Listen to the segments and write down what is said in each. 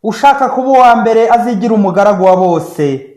ushaka kuba uwa mbere azigira umugaragu wa bose.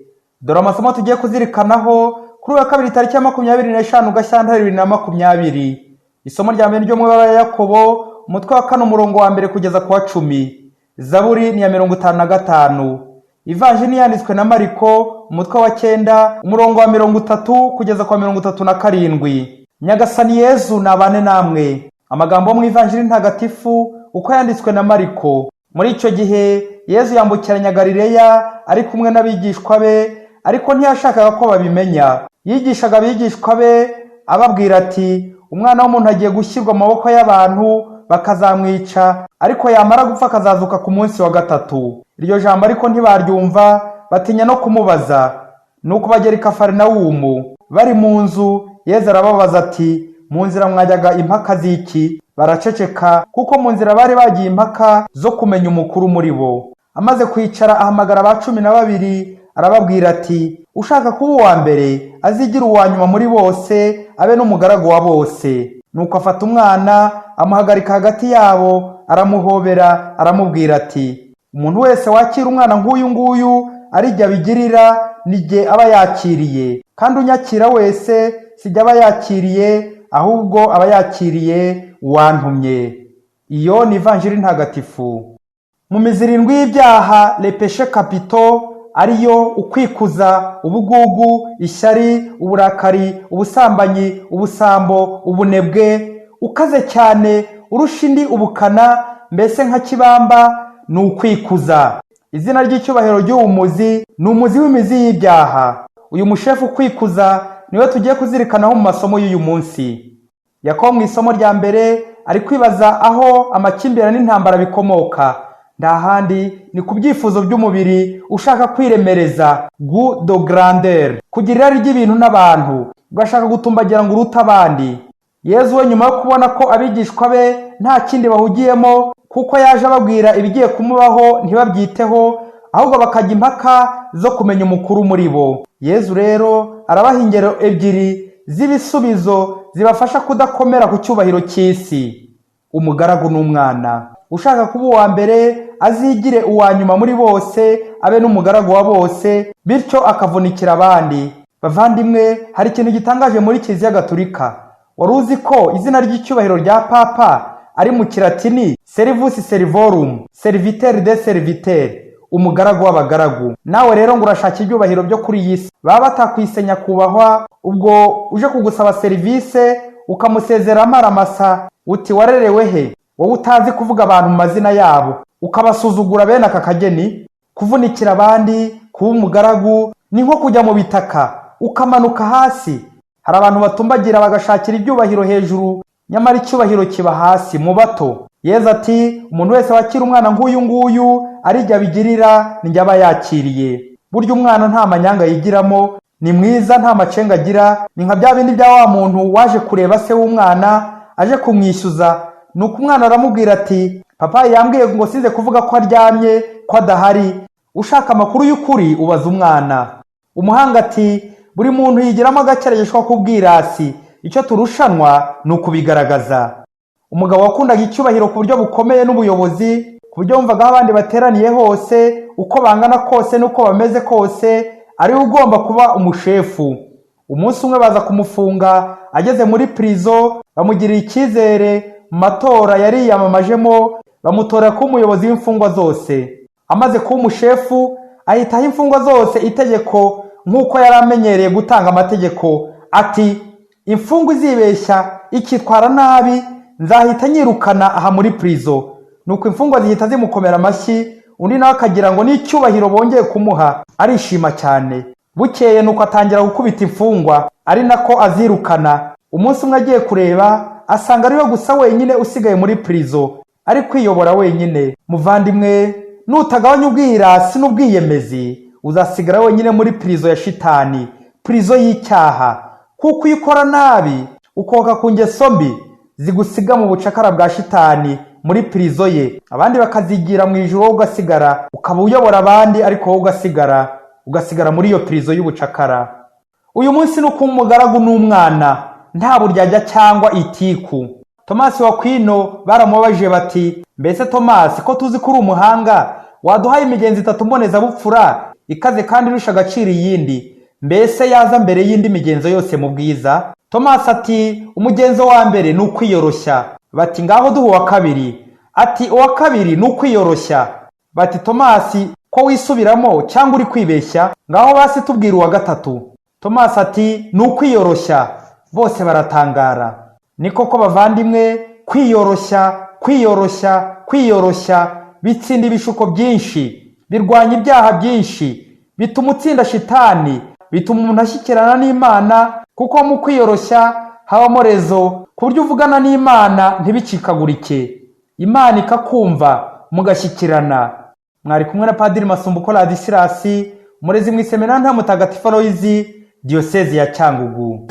Dore amasomo tugiye kuzirikanaho kuri uwa kabiri tariki ya 25 Gashyantare 2020. Isomo rya mbere ryo mu ibara ya Yakobo umutwe wa 4 umurongo wa mbere kugeza ku wa 10. Zaburi ni ya 55. Ivanjili yanditswe na Mariko umutwe wa 9 umurongo wa 30 kugeza ku wa 37. Nyagasani Yezu nabane namwe. Amagambo mu Ivanjili ntagatifu uko yanditswe na Mariko. Muri icyo gihe Yezu yambukiranya Galileya ari kumwe n'abigishwa be, ariko ntiyashakaga ko babimenya. Yigishaga abigishwa be ababwira ati, umwana w'umuntu agiye gushyirwa mu maboko y'abantu bakazamwica, ariko yamara gupfa akazazuka ku munsi wa gatatu. Iryo jambo ariko ntibaryumva, batinya no kumubaza. Nuko bagera i Kafarinawumu. Bari mu nzu, Yezu arababaza ati, mu nzira mwajyaga impaka z'iki? Baraceceka, kuko mu nzira bari bagiye impaka zo kumenya umukuru muri bo. Amaze kwicara ahamagara ba 12, arababwira ati, ushaka kuba uwa mbere azigira uwa nyuma muri bose, abe n'umugaragu wa bose. Nuko afata umwana amuhagarika hagati yabo, aramuhobera, aramubwira ati, umuntu wese wakira umwana nk'uyu nguyu arijya bigirira, nijye aba yakiriye, kandi unyakira wese sijya aba yakiriye, ahubwo aba yakiriye uwantumye. Iyo ni Ivanjili ntagatifu. Mu mizirindwi y'ibyaha les péchés capitaux, ariyo ukwikuza, ubugugu, ishyari, uburakari, ubusambanyi, ubusambo, ubunebwe, ukaze cyane urusha indi ubukana, mbese nka kibamba, ni ukwikuza. Izina ry'icyubahiro ry'umuzi ni umuzi w'imizi y'ibyaha. Uyu mushefu ukwikuza niwe tugiye kuzirikanaho mu masomo y'uyu munsi. Yakobo mu isomo rya mbere ari kwibaza aho amakimbirane n'intambara bikomoka. Ndahandi ni ku byifuzo by'umubiri ushaka kwiremereza, goût de grandeur, kugira irari ry'ibintu n'abantu, ugashaka gutumbagira ngo urute abandi. Yezu we nyuma yo kubona ko abigishwa be nta kindi bahugiyemo, kuko yaje ababwira ibigiye kumubaho ntibabyiteho, ahubwo bakajya impaka zo kumenya umukuru muri bo. Yezu rero arabaha ingero ebyiri z'ibisubizo zibafasha kudakomera ku cyubahiro cy'isi. Umugaragu n'umwana. Ushaka kuba uwa mbere azigire uwa nyuma muri bose, abe n'umugaragu wa bose, bityo akavunikira abandi. Bavandimwe, hari ikintu gitangaje muri Kiliziya Gatolika. Wari uzi ko izina ry'icyubahiro rya Papa ari mu Kilatini Servus Servorum, Serviteur de Serviteurs, umugaragu w'abagaragu. Nawe rero ngo urashaka ibyubahiro byo kuri iyi si, baba batakwisenya kubahwa, ubwo uje kugusaba serivise ukamusezera amaramasa uti warerewe he? Wowe utazi kuvuga abantu mu mazina yabo, ukabasuzugura bene aka kageni. Kuvunikira abandi, kuba umugaragu, ni nko kujya mu bitaka ukamanuka hasi. Hari abantu batumbagira bagashakira ibyubahiro hejuru, nyamara icyubahiro kiba hasi mu bato. Yezu ati, umuntu wese wakira umwana nk'uyu nguyu arijya bigirira, nijye aba yakiriye. Burya umwana nta manyanga yigiramo, ni mwiza, nta macenga agira. Ni nka bya bindi bya wa muntu waje kureba se w'umwana aje kumwishyuza. Nuko umwana aramubwira ati, papa yambwiye ngo size kuvuga ko aryamye, ko adahari. Ushaka amakuru y'ukuri ubaza umwana. Umuhanga ati, buri muntu yigiramo agakereshwa k'ubwirasi, icyo turushanwa ni ukubigaragaza. Umugabo wakundaga icyubahiro ku buryo bukomeye n'ubuyobozi, ku buryo wumvaga aho abandi bateraniye hose, uko bangana kose n'uko bameze kose, ari we ugomba kuba umushefu. Umunsi umwe baza kumufunga, ageze muri prison, bamugirira icyizere, mu matora yari yiyamamajemo, bamutora kuba umuyobozi w'imfungwa zose. Amaze kuba umushefu, ahitaho imfungwa zose itegeko nk'uko yari amenyereye gutanga amategeko, ati, imfungwa izibeshya ikitwara nabi, nzahita nyirukana aha muri prison. Nuko imfungwa zihita zimukomera amashyi, undi nawe akagira ngo n'icyubahiro bongeye kumuha, arishima cyane. Bukeye nuko atangira gukubita imfungwa, ari nako azirukana. Umunsi umwe agiye kureba, asanga ariwe gusa wenyine usigaye muri prison, ari kwiyobora wenyine. Muvandimwe, nutagabanya ubwirasi n'ubwiyemezi, uzasigara wenyine muri prison ya shitani, prison y'icyaha. Kuko iyo ukora nabi, ukoka ku ngeso mbi, zigusiga mu bucakara bwa shitani muri prison ye, abandi bakazigira mu ijuru, wowe ugasigara, ukaba uyobora abandi, ariko wowe ugasigara muri iyo prison y'ubucakara. Uyu munsi nuko umugaragu n'umwana nta buryarya cyangwa itiku. Tomasi wa Kwino baramubaje bati, mbese Tomasi, ko tuzi ko uri umuhanga, waduhaye imigenzo 3 mbonezabupfura ikaze kandi irusha agaciro iyindi, mbese yaza mbere y'indi migenzo yose mu bwiza? Tomasi ati umugenzo wa mbere ni ukwiyoroshya. Bati ngaho duha uwa kabiri. Ati uwa kabiri ni ukwiyoroshya. Bati Tomasi ko wisubiramo cyangwa uri kwibeshya? Ngaho basi tubwira uwa gatatu. Tomasi ati ni ukwiyoroshya. Bose baratangara. Ni koko bavandimwe, kwiyoroshya kwiyoroshya kwiyoroshya bitsinda ibishuko byinshi, birwanya ibyaha byinshi, bituma utsinda shitani, bituma umuntu ashyikirana n'Imana, kuko mu kwiyoroshya habamo rezo ku buryo uvugana n'Imana ntibicikagurike, Imana ikakumva mugashyikirana. Mwari kumwe na Padiri Masumbuko Ladislas, umurezi mu iseminari Mutagatifu Aloyizi, Diyosezi ya Cyangugu.